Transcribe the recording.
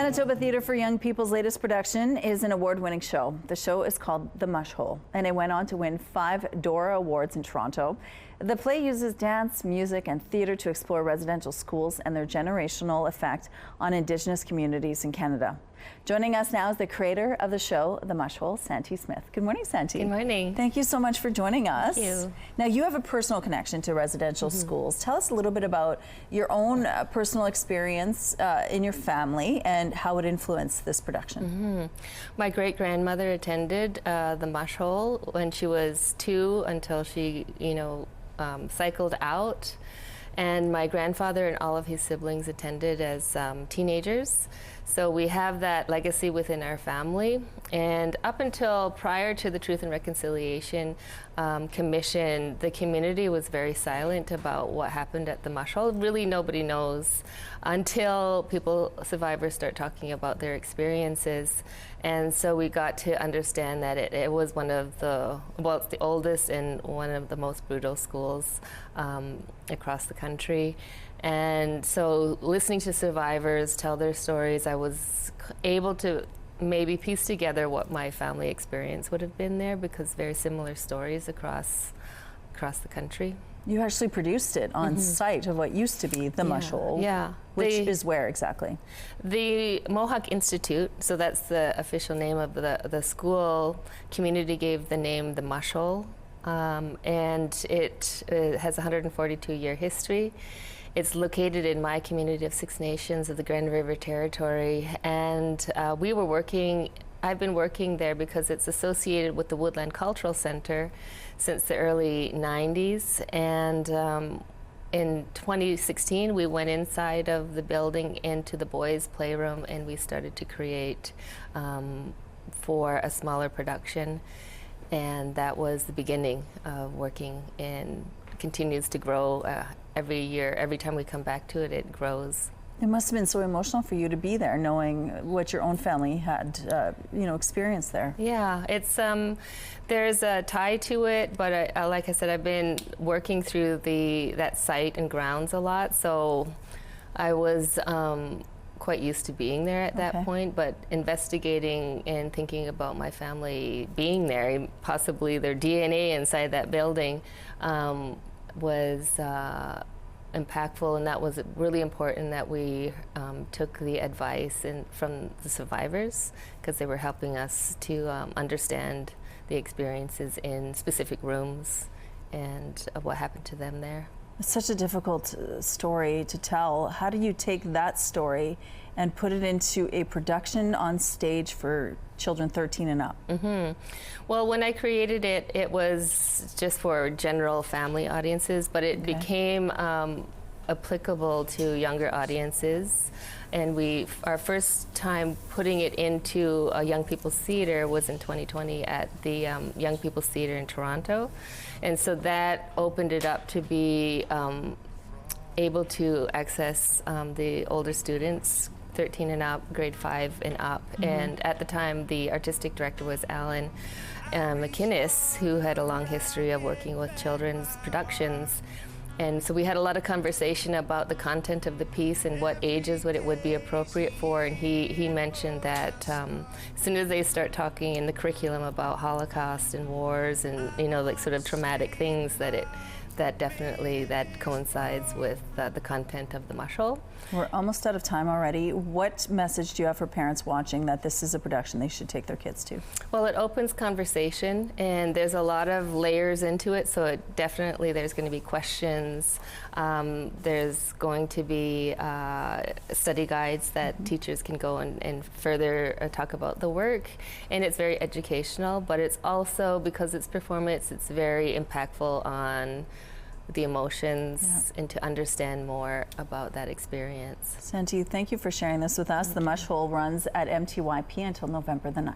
Manitoba Theatre for Young People's latest production is an award-winning show. The show is called The Mush Hole, and it went on to win 5 Dora Awards in Toronto. The play uses dance, music, and theatre to explore residential schools and their generational effect on Indigenous communities in Canada. Joining us now is the creator of the show, The Mush Hole, Santee Smith. Good morning, Santee. Good morning. Thank you so much for joining us. Thank you. Now, you have a personal connection to residential schools. Tell us a little bit about your own personal experience in your family and how it influenced this production. My great-grandmother attended the Mush Hole when she was 2 until she, cycled out. And my grandfather and all of his siblings attended as teenagers. So we have that legacy within our family. And up until prior to the Truth and Reconciliation Commission, the community was very silent about what happened at the Mush Hole. Really nobody knows until survivors start talking about their experiences. And so we got to understand that it was one of it's the oldest and one of the most brutal schools across the country. And so listening to survivors tell their stories, I was able to maybe piece together what my family experience would have been there, because very similar stories across the country. You actually produced it on site of what used to be the Mush Hole. Yeah. Which is where exactly? The Mohawk Institute, so that's the official name of the school. Community gave the name the Mush Hole, and it has a 142-year history. It's located in my community of 6 Nations of the Grand River Territory, and I've been working there because it's associated with the Woodland Cultural Center since the early 90s. And in 2016, we went inside of the building into the boys' playroom, and we started to create for a smaller production. And that was the beginning of working, and continues to grow every year. Every time we come back to it, it grows. It must have been so emotional for you to be there, knowing what your own family had, experienced there. Yeah, it's there's a tie to it, but like I said, I've been working through that site and grounds a lot, so I was quite used to being there at that point. But investigating and thinking about my family being there, possibly their DNA inside that building, was impactful, and that was really important that we took the advice from the survivors, because they were helping us to understand the experiences in specific rooms and what happened to them there. It's such a difficult story to tell. How do you take that story and put it into a production on stage for children 13 and up? Well, when I created it, it was just for general family audiences, but it became applicable to younger audiences. And our first time putting it into a Young People's Theatre was in 2020 at the Young People's Theatre in Toronto. And so that opened it up to be able to access the older students, 13 and up, grade 5 and up. And at the time, the artistic director was Alan McInnes, who had a long history of working with children's productions. And so we had a lot of conversation about the content of the piece and what ages it would be appropriate for. And he mentioned that as soon as they start talking in the curriculum about Holocaust and wars and sort of traumatic things, that definitely coincides with the content of the Mush Hole. We're almost out of time already. What message do you have for parents watching that this is a production they should take their kids to? Well, it opens conversation, and there's a lot of layers into it, so there's going to be questions. There's going to be study guides that teachers can go and further talk about the work, and it's very educational, but it's also, because it's performance, it's very impactful on the emotions and to understand more about that experience. Santee, thank you for sharing this with us. The Mush Hole runs at MTYP until November the 9th.